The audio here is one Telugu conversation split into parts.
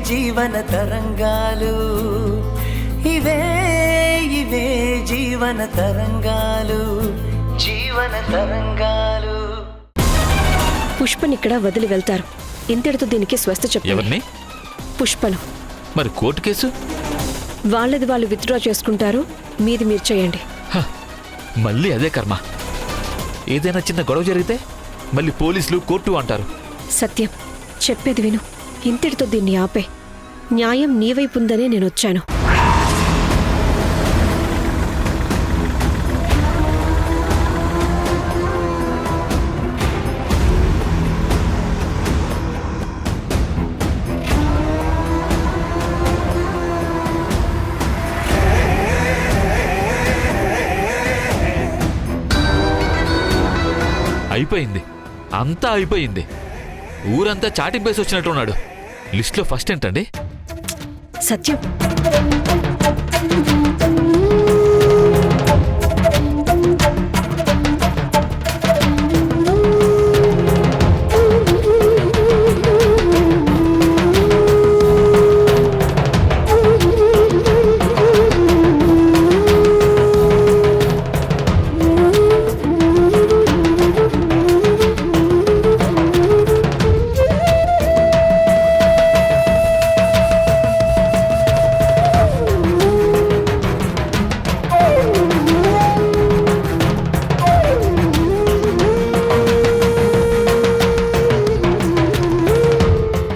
జీవన తరంగాలు, ఇవే ఇవే జీవన తరంగాలు, జీవన తరంగాలు. పుష్పనిక్కడ వదిలి వెళ్తారు. ఇంతటితో దీనికి స్వస్థ ఎవరిని? పుష్పను. మరి కోర్టు కేసు? వాళ్ళది వాళ్ళు విత్డ్రా చేసుకుంటారు, మీది మీరు చేయండి. మళ్ళీ అదే కర్మ. ఏదైనా చిన్న గొడవ జరిగితే మళ్ళీ పోలీసులు కోర్టు అంటారు. సత్యం, చెప్పేది విను. ఇంతటితో దీన్ని ఆపే. న్యాయం నీ వైపు ఉందనే నేనొచ్చాను. అయిపోయింది, అంతా అయిపోయింది. ఊరంతా చాటింపేసి వచ్చినట్టున్నాడు. లిస్ట్లో ఫస్ట్ ఏంటండి? సత్యం,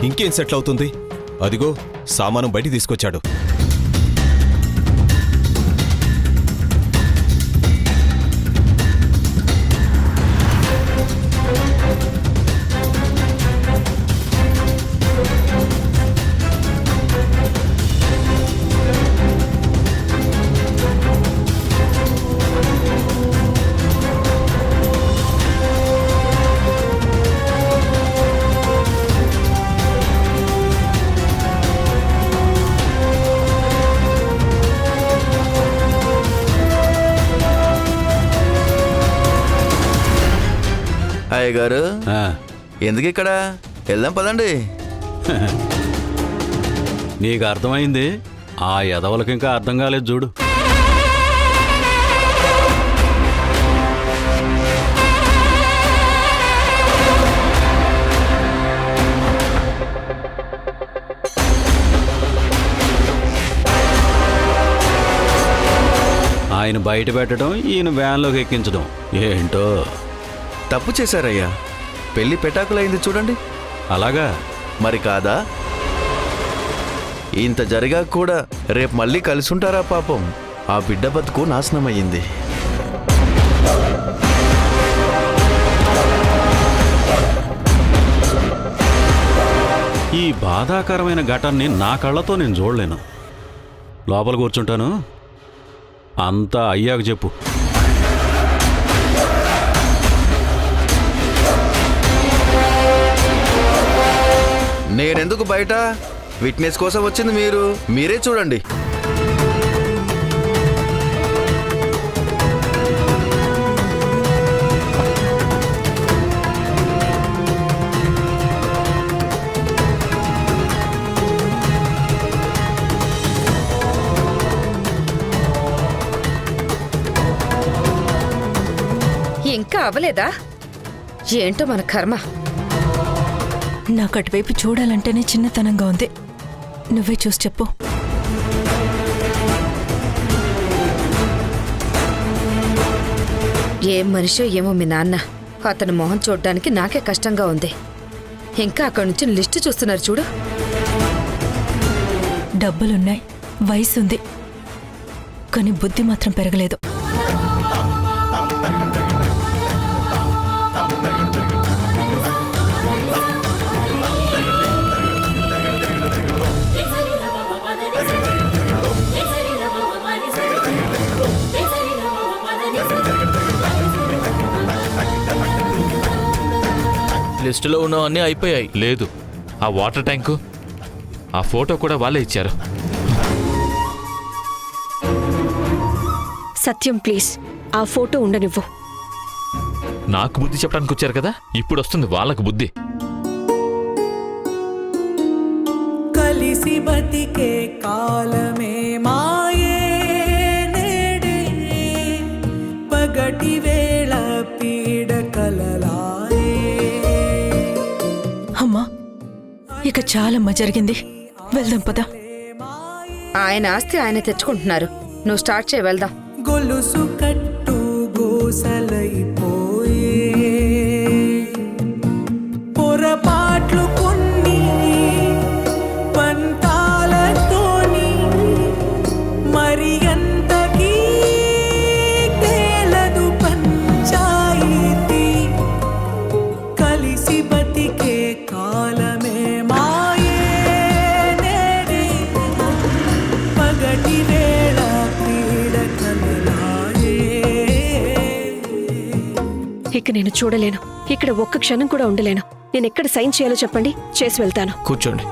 ఇంకేం సెటిల్ అవుతుంది? అదిగో సామాను బయటికి తీసుకొచ్చాడు. అయ్య గారు, ఎందుకు ఇక్కడ? వెళ్దాం పదండి. నీకు అర్థమైంది, ఆ ఎదవలకు ఇంకా అర్థం కాలేదు చూడు. ఆయన బయట పెట్టడం, ఈయన వ్యాన్లోకి ఎక్కించడం ఏంటో. తప్పు చేశారయ్యా. పెళ్లి పెటాకులైంది చూడండి. అలాగా? మరి కాదా? ఇంత జరిగా కూడా రేపు మళ్ళీ కలిసుంటారా? పాపం ఆ బిడ్డ బతుకు నాశనమయ్యింది. ఈ బాధాకరమైన ఘటనని నా కళ్ళతో నేను చూడలేను. లోపల కూర్చుంటాను, అంతా అయ్యాక చెప్పు. నేనెందుకు బయట? విట్నెస్ కోసం వచ్చింది మీరే చూడండి. ఇంకా అవలేదా? ఏంటో మన కర్మ. నాకు అటువైపు చూడాలంటేనే చిన్నతనంగా ఉంది. నువ్వే చూసి చెప్పు. ఏం మనిషో ఏమో మీ నాన్న. అతని మొహం చూడ్డానికి నాకే కష్టంగా ఉంది. ఇంకా అక్కడి నుంచి లిస్టు చూస్తున్నారు చూడు. డబ్బులున్నాయి, వయసుంది, కానీ బుద్ధి మాత్రం పెరగలేదు. లిస్టులో ఉన్నవన్నీ అయిపోయాయి. లేదు, ఆ వాటర్ ట్యాంకు, ఆ ఫోటో కూడా వాళ్ళే ఇచ్చారు. సత్యం ప్లీజ్, ఆ ఫోటో ఉండనివ్వు. నాకు బుద్ధి చెప్పడానికి వచ్చారు కదా, ఇప్పుడు వస్తుంది వాళ్ళకు బుద్ధి. కలిసి కలిసి బతికే కాలమే మాయే నేడే పగటి వేళ పీడ కలలాయే. అమ్మా ఇక చాలమ్మా జరిగింది, వెళ్దాం పద. ఆయన ఆస్తి ఆయన తెచ్చుకుంటున్నారు, నువ్వు స్టార్ట్ చేయి, వెళ్దాం. గొలుసు కట్టు గోసలైపోయే పొరపాట్లు కొన్ని పంతాలతోని మరి అంతకీ తేలదు పంచాయితీ కలిసి బతికే కాలమే మాయే నేడే పగటి వేళ పీడ కలలాయే. ఇక నేను చూడలేను, ఇక్కడ ఒక్క క్షణం కూడా ఉండలేను. నేను ఎక్కడ సైన్ చేయాలో చెప్పండి, చేసి వెళ్తాను. కూర్చోండి.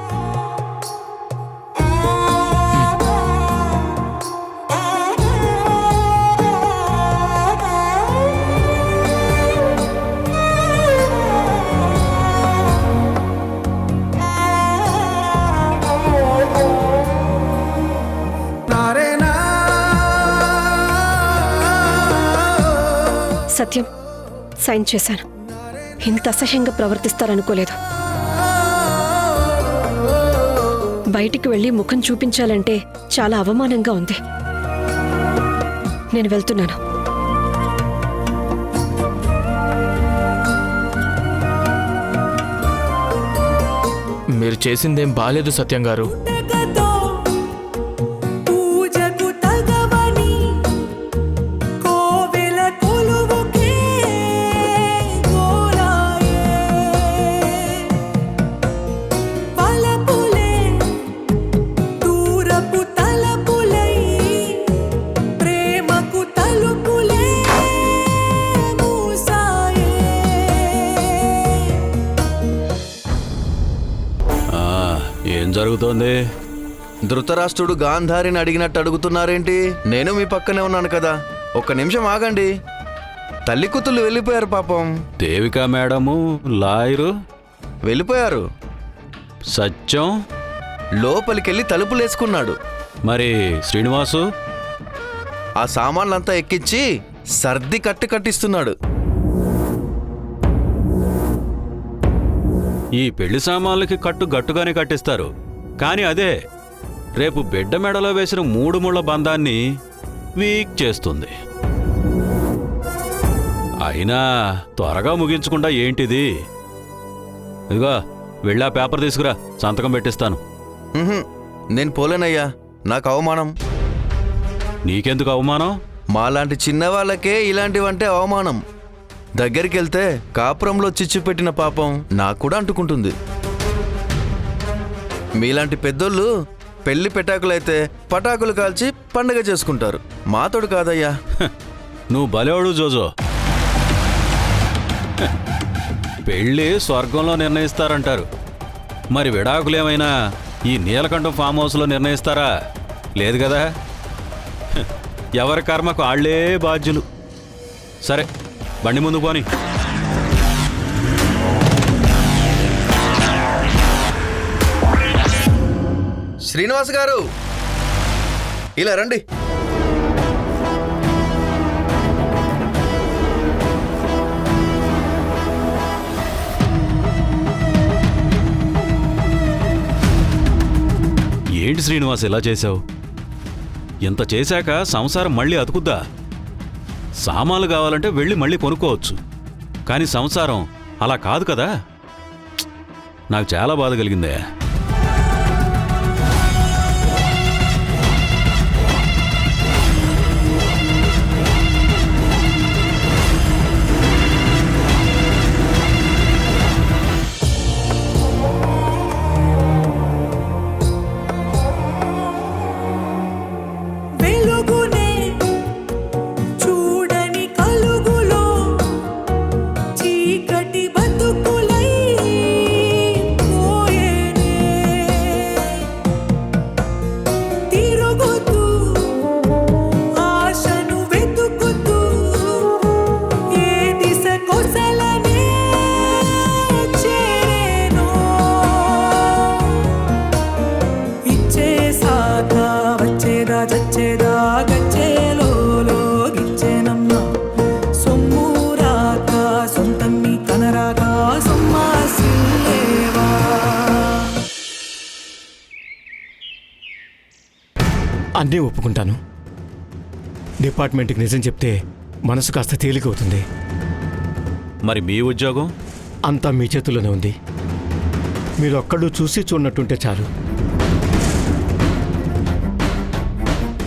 సత్యం, సైన్ చేశాను. ఇంత అసహ్యంగా ప్రవర్తిస్తారనుకోలేదు. బయటికి వెళ్ళి ముఖం చూపించాలంటే చాలా అవమానంగా ఉంది. నేను వెళ్తున్నాను. మీరు చేసిందేం బాలేదు సత్యం గారు. పూజకు తగవని కోవెల కొలువుకే గోలాయే పలపులే దూరపు తలపులై ప్రేమకు తలుపులే మూసాయే. ఏం జరుగుతోంది? ధృతరాష్ట్రుడు గాంధారిని అడిగినట్టు అడుగుతున్నారేంటి? నేను మీ పక్కనే ఉన్నాను కదా, ఒక్క నిమిషం ఆగండి. తల్లి కూతుళ్ళు వెళ్ళిపోయారు పాపం. దేవికా మేడము, లాయరు, వెళ్ళిపోయారు. సత్యం, లోపలికెళ్ళి తలుపులేసుకున్నాడు. మరి శ్రీనివాసు? ఆ సామాన్లంతా ఎక్కించి సర్ది కట్టిస్తున్నాడు. ఈ పెళ్లి సామాన్లకి కట్టు గట్టుగానే కట్టిస్తారు, కానీ అదే రేపు బిడ్డ మెడలో వేసిన 3 ముళ్ళ బంధాన్ని వీక్ చేస్తుంది. అయినా త్వరగా ముగించకుండా ఏంటిది? ఇదిగో వెళ్ళా పేపర్ తీసుకురా, సంతకం పెట్టిస్తాను. నేను పోలేనయ్యా, నాకు అవమానం. నీకెందుకు అవమానం? మాలాంటి చిన్నవాళ్ళకే ఇలాంటివంటే అవమానం. దగ్గరికి వెళ్తే కాపురంలో చిచ్చు పెట్టిన పాపం నాకు కూడా అంటుకుంటుంది. మీలాంటి పెద్దోళ్ళు పెళ్లి పెటాకులైతే పటాకులు కాల్చి పండగ చేసుకుంటారు, మాతోడు కాదయ్యా. నువ్వు బలేవాడు జోజో. పెళ్ళి స్వర్గంలో నిర్ణయిస్తారంటారు, మరి విడాకులేమైనా ఈ నీలకంఠం ఫామ్ హౌస్లో నిర్ణయిస్తారా? లేదు కదా. ఎవరి కర్మకు ఆళ్లే బాధ్యులు. సరే, బండి ముందు పోని. శ్రీనివాస్ గారు, ఇలా రండి. ఏంటి శ్రీనివాస్ ఇలా చేశావు? ఇంత చేశాక సంసారం మళ్ళీ అతుకుద్దా? సామాన్లు కావాలంటే వెళ్ళి మళ్ళీ కొనుక్కోవచ్చు, కానీ సంసారం అలా కాదు కదా. నాకు చాలా బాధ కలిగిందే. చీకటి బతుకులై పోయేనే అన్నీ ఒప్పుకుంటాను. డిపార్ట్మెంట్కి నిజం చెప్తే మనసు కాస్త తేలికవుతుంది. మరి మీ ఉద్యోగం? అంతా మీ చేతుల్లోనే ఉంది. మీరు ఒక్కళ్ళు చూసి చూడనట్టుంటే చాలు.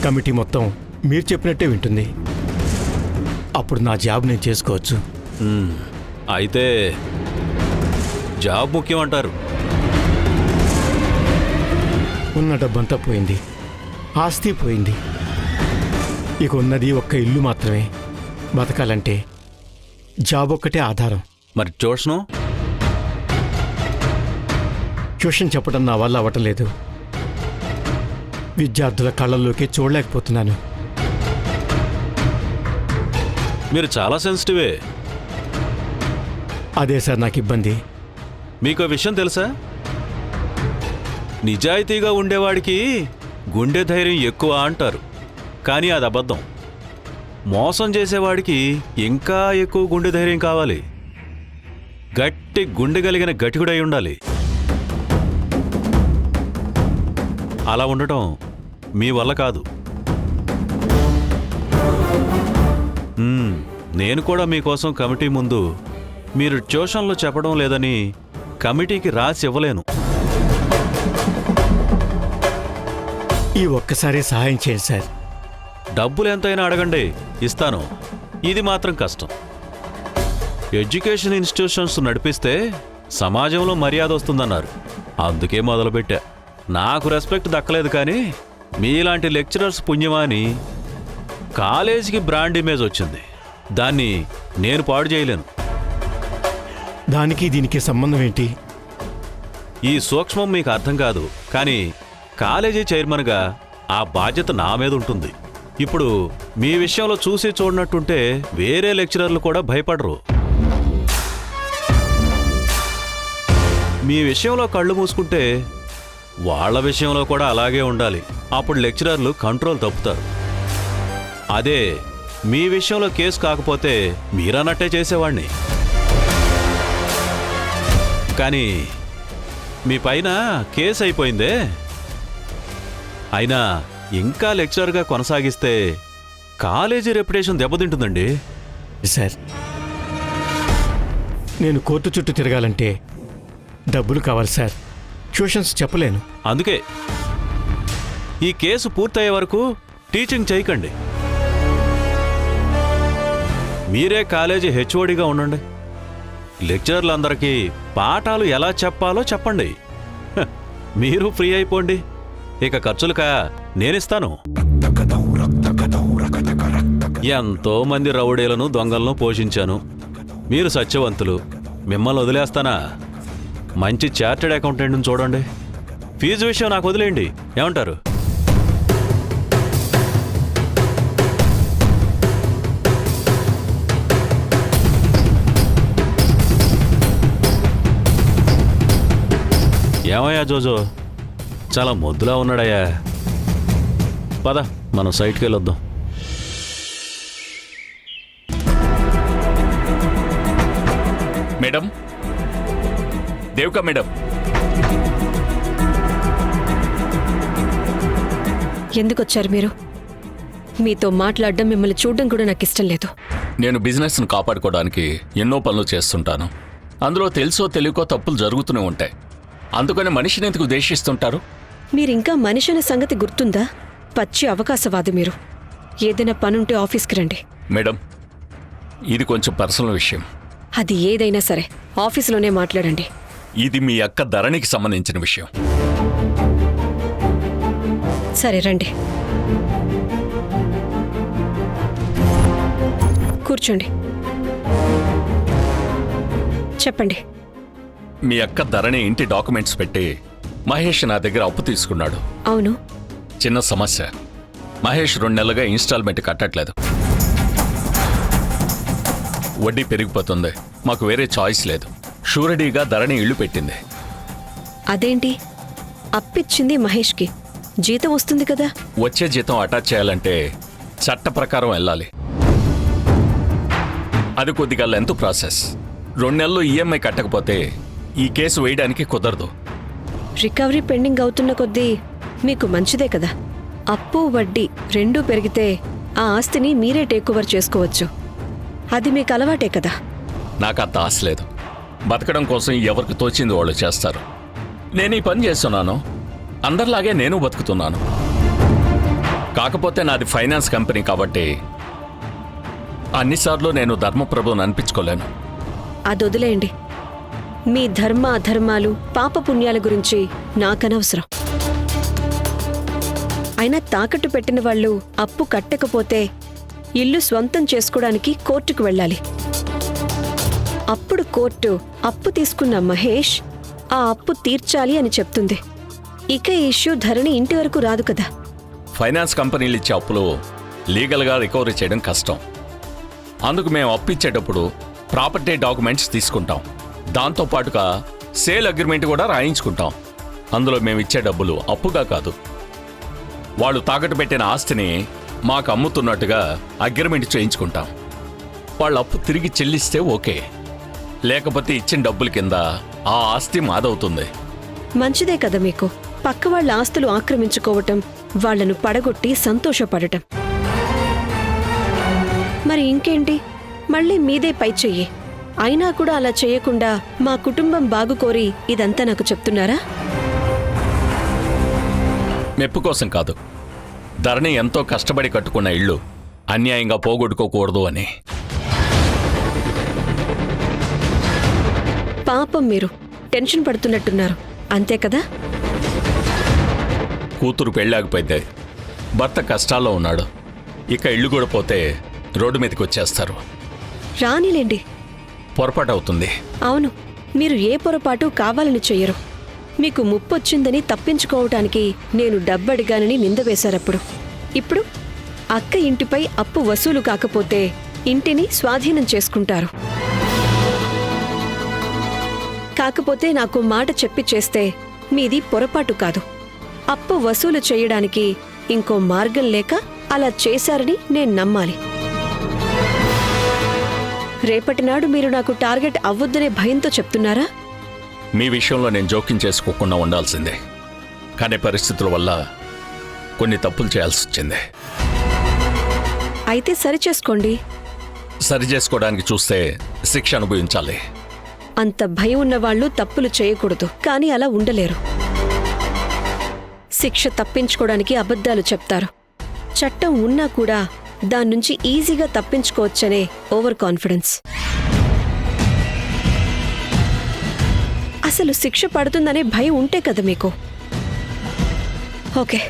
కమిటీ మొత్తం మీరు చెప్పినట్టే వింటుంది. అప్పుడు నా జాబ్ నేను చేసుకోవచ్చు. అయితే జాబ్ ముఖ్యం అంటారు. ఉన్న డబ్బంతా పోయింది, ఆస్తి పోయింది. ఇక ఉన్నది ఒక్క ఇల్లు మాత్రమే. బతకాలంటే జాబ్ ఒక్కటే ఆధారం. మరి ట్యూషను? ట్యూషన్ చెప్పడం నా వల్ల అవ్వటం లేదు. విద్యార్థుల కళ్ళల్లోకి చూడలేకపోతున్నాను. మీరు చాలా సెన్సిటివే. అదే సార్ నాకు ఇబ్బంది. మీకు విషయం తెలుసా? నిజాయితీగా ఉండేవాడికి గుండె ధైర్యం ఎక్కువ అంటారు, కానీ అది అబద్ధం. మోసం చేసేవాడికి ఇంకా ఎక్కువ గుండె ధైర్యం కావాలి. గట్టి గుండె కలిగిన గట్టిగుడై ఉండాలి. అలా ఉండటం మీ వల్ల కాదు. నేను కూడా మీకోసం కమిటీ ముందు మీరు ట్యూషన్లో చెప్పడం లేదని కమిటీకి రాసి ఇవ్వలేను. ఈ ఒక్కసారి సహాయం చేయండి సార్. డబ్బులు ఎంతైనా అడగండి, ఇస్తాను. ఇది మాత్రం కష్టం. ఎడ్యుకేషన్ ఇన్స్టిట్యూషన్స్ నడిపిస్తే సమాజంలో మర్యాద వస్తుందన్నారు, అందుకే మొదలుపెట్టా. నాకు రెస్పెక్ట్ దక్కలేదు, కానీ మీలాంటి లెక్చరర్స్ పుణ్యమాని కాలేజీకి బ్రాండ్ ఇమేజ్ వచ్చింది. దాన్ని నేను పాడు చేయలేను. దానికి దీనికి సంబంధం ఏంటి? ఈ సూక్ష్మం మీకు అర్థం కాదు, కానీ కాలేజీ చైర్మన్గా ఆ బాధ్యత నా మీద ఉంటుంది. ఇప్పుడు మీ విషయంలో చూసి చూడనట్టుంటే వేరే లెక్చరర్లు కూడా భయపడరు. మీ విషయంలో కళ్ళు మూసుకుంటే వాళ్ళ విషయంలో కూడా అలాగే ఉండాలి. అప్పుడు లెక్చరర్లు కంట్రోల్ తప్పుతారు. అదే మీ విషయంలో కేసు కాకపోతే మీరన్నట్టే చేసేవాణ్ణి. కానీ మీ పైన కేసు అయిపోయిందే. అయినా ఇంకా లెక్చరర్గా కొనసాగిస్తే కాలేజీ రెప్యుటేషన్ దెబ్బతింటుందండి. సార్, నేను కోర్టు చుట్టూ తిరగాలంటే డబ్బులు కావాలి సార్. ట్యూషన్స్ చెప్పలేను. అందుకే ఈ కేసు పూర్తయ్యే వరకు టీచింగ్ చేయకండి. మీరే కాలేజీ హెచ్ఓడిగా ఉండండి. లెక్చరర్లందరికీ పాఠాలు ఎలా చెప్పాలో చెప్పండి. మీరు ఫ్రీ అయిపోండి. ఇక ఖర్చులుకా నేనిస్తాను. ఎంతో మంది రౌడీలను దొంగలను పోషించాను. మీరు సత్యవంతులు, మిమ్మల్ని వదిలేస్తానా? మంచి చార్టెడ్ అకౌంటెంట్ని చూడండి. ఫీజు విషయం నాకు వదిలేయండి. ఏమంటారు? ఏమయ్యా జోజో, చాలా మొద్దులా ఉన్నాడయ్యా. పద, మనం సైట్కి వెళ్ళొద్దాం. Madam, Devika madam. ఎందుకొచ్చారు మీరు? మీతో మాట్లాడడం, మిమ్మల్ని చూడడం కూడా నాకు ఇష్టం లేదు. నేను బిజినెస్ను కాపాడుకోవడానికి ఎన్నో పనులు చేస్తుంటాను. అందులో తెలుసో తెలియకో తప్పులు జరుగుతూనే ఉంటాయి. అందుకని మనిషిని ఎందుకు ద్వేషిస్తుంటారు? మీరింకా మనిషి అనే సంగతి గుర్తుందా? పచ్చి అవకాశవాది మీరు. ఏదైనా పనుంటే ఆఫీస్కి రండి. మేడం, ఇది కొంచెం పర్సనల్ విషయం. అది ఏదైనా సరే ఆఫీసులోనే మాట్లాడండి. ఇది మీ అక్క ధరణికి సంబంధించిన విషయం. సరే రండి, కూర్చోండి. చెప్పండి. మీ అక్క ధరణి ఇంటి డాక్యుమెంట్స్ పెట్టి మహేష్ నా దగ్గర అప్పు తీసుకున్నాడు. అవును. చిన్న సమస్య. మహేష్ 2 నెలలుగా ఇన్స్టాల్మెంట్ కట్టట్లేదు. వడ్డీ పెరిగిపోతుంది. మాకు వేరే చాయిస్ లేదు. షూరిటీగా ధరణి ఇల్లు పెట్టింది. అదేంటి? అప్పిచ్చింది మహేష్కి, జీతం వస్తుంది కదా. వచ్చే జీతం అటాచ్ చేయాలంటే చట్ట ప్రకారం వెళ్ళాలి. అది కొద్దిగా లెంత్ ప్రాసెస్. 2 నెలలు ఈఎంఐ కట్టకపోతే ఈ కేసు వేయడానికి కుదరదు. రికవరీ పెండింగ్ అవుతున్న కొద్దీ మీకు మంచిదే కదా. అప్పు వడ్డీ రెండూ పెరిగితే ఆ ఆస్తిని మీరే టేక్ ఓవర్ చేసుకోవచ్చు. అది మీకు అలవాటే కదా. నాకు అంత ఆశ లేదు. బతకడం కోసం ఎవరికి తోచింది వాళ్ళు చేస్తారు. నేను ఈ పని చేస్తున్నాను, అందరిలాగే నేను బతుకుతున్నాను. కాకపోతే నాది ఫైనాన్స్ కంపెనీ కాబట్టి అన్నిసార్లు నేను ధర్మప్రభుని అనిపించుకోలేను. అది వదిలేయండి. మీ ధర్మ అధర్మాలు పాపపుణ్యాల గురించి నాకనవసరం. అయినా తాకట్టు పెట్టిన వాళ్ళు అప్పు కట్టకపోతే ఇల్లు స్వంతం చేసుకోవడానికి కోర్టుకు వెళ్ళాలి. అప్పుడు కోర్టు అప్పు తీసుకున్న మహేష్ ఆ అప్పు తీర్చాలి అని చెప్తుంది. ఇక ఈ ఇష్యూ ధరణి ఇంటి వరకు రాదు కదా. ఫైనాన్స్ కంపెనీలు ఇచ్చే అప్పులు లీగల్గా రికవరీ చేయడం కష్టం. అందుకు మేము అప్పు ఇచ్చేటప్పుడు ప్రాపర్టీ డాక్యుమెంట్స్ తీసుకుంటాం. దాంతోపాటుగా సేల్ అగ్రిమెంట్ కూడా రాయించుకుంటాం. అందులో మేము ఇచ్చే డబ్బులు అప్పుగా కాదు, వాళ్ళు తాకట్టు పెట్టిన ఆస్తిని మాకు అమ్ముతున్నట్టుగా అగ్రిమెంట్ చేయించుకుంటాం. వాళ్ళ అప్పు తిరిగి చెల్లిస్తే ఓకే, లేకపోతే ఇచ్చిన డబ్బుల కింద ఆ ఆస్తి మాదవుతుంది. మంచిదే కదా మీకు. పక్క వాళ్ళ ఆస్తులు ఆక్రమించుకోవటం, వాళ్లను పడగొట్టి సంతోషపడటం. మరి ఇంకేంటి, మళ్ళీ మీదే పై చెయ్యి. అయినా కూడా అలా చేయకుండా మా కుటుంబం బాగుకోరి ఇదంతా నాకు చెప్తున్నారా? మెప్పు కోసం కాదు, ధరణి ఎంతో కష్టపడి కట్టుకున్న ఇళ్ళు అన్యాయంగా పోగొట్టుకోకూడదు అని. పాపం మీరు టెన్షన్ పడుతున్నట్టున్నారు, అంతే కదా? కూతురు పెళ్ళాకపోతే భర్త కష్టాల్లో ఉన్నాడు. ఇక ఇళ్ళు కూడా పోతే రోడ్డు మీదకి వచ్చేస్తారు. రానిలేండి, పొరపాటు అవుతుంది. అవును, మీరు ఏ పొరపాటు కావాలని చెయ్యరు. మీకు ముప్పొచ్చిందని తప్పించుకోవటానికి నేను డబ్బడిగానని నిందవేశారప్పుడు. ఇప్పుడు అక్క ఇంటిపై అప్పు వసూలు కాకపోతే ఇంటిని స్వాధీనం చేసుకుంటారు. కాకపోతే నాకు మాట చెప్పి చేస్తే మీది పొరపాటు కాదు. అప్పు వసూలు చేయడానికి ఇంకో మార్గం లేక అలా చేశారని నేను నమ్మాలి. రేపటినాడు మీరు నాకు టార్గెట్ అవ్వొద్దనే భయంతో చెప్తున్నారా? మీ విషయంలో నేను జోక్యం చేసుకోకుండా ఉండాల్సిందే, కానీ పరిస్థితుల వల్ల కొన్ని తప్పులు చేయాల్సి వచ్చింది. అయితే సరిచేసుకోండి. సరి చేసుకోవడానికి చూస్తే శిక్ష అనుభవించాలి. అంత భయం ఉన్నవాళ్లు తప్పులు చేయకూడదు, కానీ అలా ఉండలేరు. శిక్ష తప్పించుకోవడానికి అబద్ధాలు చెప్తారు. చట్టం ఉన్నా కూడా దాన్నుంచి ఈజీగా తప్పించుకోవచ్చనే ఓవర్ కాన్ఫిడెన్స్. అసలు శిక్ష పడుతుందనే భయం ఉంటే కదా మీకు. ఓకే,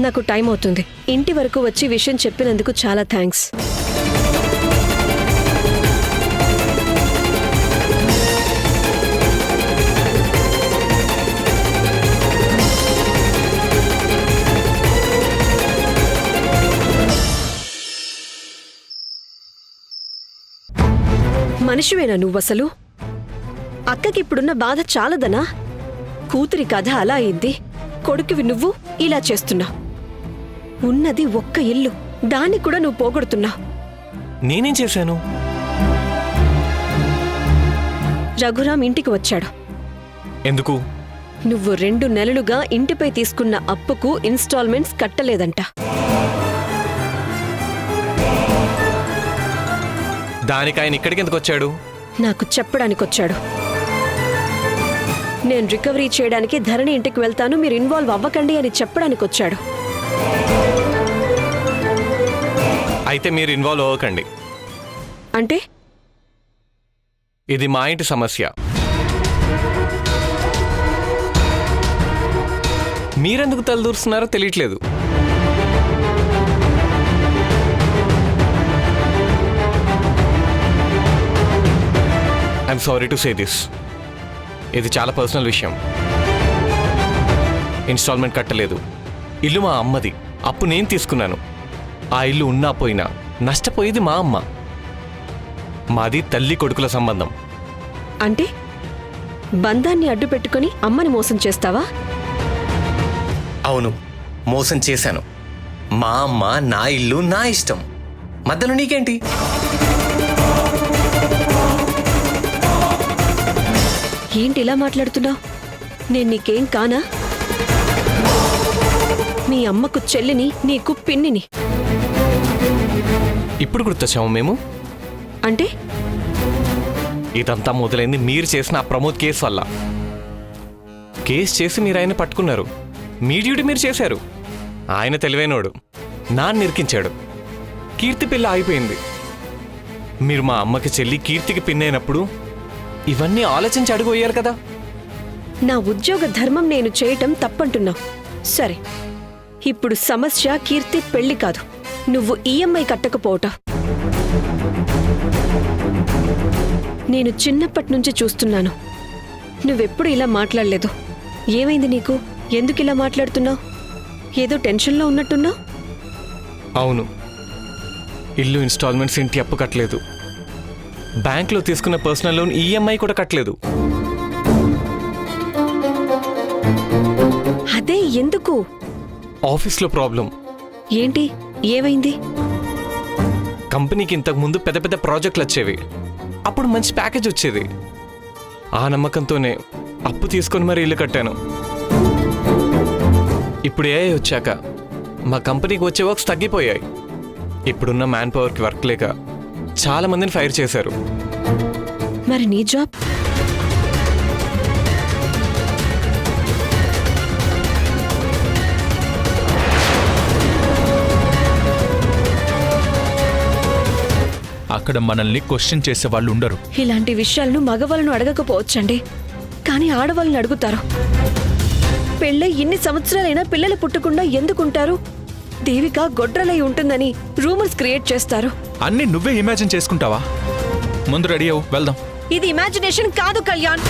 నాకు టైం అవుతుంది. ఇంటి వరకు వచ్చి విషయం చెప్పినందుకు చాలా థ్యాంక్స్. మనిషివేనా నువ్వసలు? అక్కకిప్పుడున్న బాధ చాలదనా? కూతురి కథ అలా అయింది, కొడుకువి నువ్వు ఇలా చేస్తున్నా. ఉన్నది ఒక్క ఇల్లు, దాన్ని కూడా నువ్వు పోగొడుతున్నా. నేనేం చేశాను? రఘురాం ఇంటికి వచ్చాడు. ఎందుకు? నువ్వు 2 నెలలుగా ఇంటిపై తీసుకున్న అప్పుకు ఇన్స్టాల్మెంట్స్ కట్టలేదంట. దానికి ఆయన ఇక్కడికి ఎందుకు వచ్చాడు? నాకు చెప్పడానికొచ్చాడు. నేను రికవరీ చేయడానికి ధరణి ఇంటికి వెళ్తాను, మీరు ఇన్వాల్వ్ అవ్వకండి అని చెప్పడానికొచ్చాడు. అయితే మీరు ఇన్వాల్వ్ అవ్వకండి. అంటే ఇది మా ఇంటి సమస్య. మీరెందుకు తలదూరుస్తున్నారో తెలియట్లేదు. I'm sorry to say this. ఇది చాలా పర్సనల్ విషయం. ఇన్స్టాల్మెంట్ కట్టలేదు. ఇల్లు మా అమ్మది, అప్పు నేను తీసుకున్నాను. ఆ ఇల్లు ఉన్నా పోయినా నష్టపోయేది మా అమ్మ. మాది తల్లి కొడుకుల సంబంధం. అంటే బంధాన్ని అడ్డు పెట్టుకుని అమ్మని మోసం చేస్తావా? అవును, మోసం చేశాను. మా అమ్మ, నా ఇల్లు, నా ఇష్టం. మధ్యలో నీకేంటి? ఏంటి ఇలా మాట్లాడుతున్నావు? నేను నీకేం కానా? మీ అమ్మకు చెల్లిని నీకు పిన్నిని. ఇప్పుడు గుర్తొచ్చాము మేము. అంటే ఇదంతా మొదలైంది మీరు చేసిన ఆ ప్రమోద్ కేసు వల్ల. కేసు చేసి మీరు ఆయన పట్టుకున్నారు. మీ డ్యూటీ మీరు చేశారు. ఆయన తెలివైనోడు, నాన్న నిరికించాడు. కీర్తి పిల్ల ఆగిపోయింది. మీరు మా అమ్మకి చెల్లి, కీర్తికి పిన్నైనప్పుడు ఇవన్నీ ఆలోచించి అడుగు వేయాలి కదా. నా ఉద్యోగ ధర్మం నేను చేయటం తప్పంటున్నావు. సరే, ఇప్పుడు సమస్య కీర్తి పెళ్లి కాదు, నువ్వు ఈఎంఐ కట్టకపోవటం. నేను చిన్నప్పటి నుంచి చూస్తున్నాను, నువ్వెప్పుడు ఇలా మాట్లాడలేదు. ఏమైంది నీకు? ఎందుకు ఇలా మాట్లాడుతున్నావు? ఏదో టెన్షన్లో ఉన్నట్టున్నావు. అవును, ఇల్లు ఇన్స్టాల్మెంట్స్, ఇంటి అప్పు కట్టలేదు. బ్యాంక్లో తీసుకున్న పర్సనల్ లోన్ ఈఎంఐ కూడా కట్టలేదు. అదే ఎందుకు? ఆఫీస్లో ప్రాబ్లం. ఏంటి? ఏమైంది? కంపెనీకి ఇంతకు ముందు పెద్ద పెద్ద ప్రాజెక్టులు వచ్చేవి. అప్పుడు మంచి ప్యాకేజ్ వచ్చేది. ఆ నమ్మకంతోనే అప్పు తీసుకొని మరి ఇల్లు కట్టాను. ఇప్పుడు ఏ వచ్చాక మా కంపెనీకి వచ్చే వర్క్స్ తగ్గిపోయాయి. ఇప్పుడున్న మ్యాన్ పవర్కి వర్క్ లేక చాలా మందిని ఫైర్ చేశారు. మరి నీ జాబ్? అక్కడ మనల్ని క్వశ్చన్ చేసే వాళ్ళు ఉండరు. ఇలాంటి విషయాలను మగవాళ్ళను అడగకపోవచ్చండి, కానీ ఆడవాళ్ళని అడుగుతారు. పెళ్ళై ఇన్ని సంవత్సరాలైనా పిల్లలు పుట్టకుండా ఎందుకుంటారు? దేవిక గొడ్రలై ఉంటుందని రూమర్స్ క్రియేట్ చేస్తారు. అన్నీ నువ్వే ఇమాజిన్ చేసుకుంటావా? ముందు రెడీ అవ్వు, వెళ్దాం. ఇది ఇమాజినేషన్ కాదు కళ్యాణ్.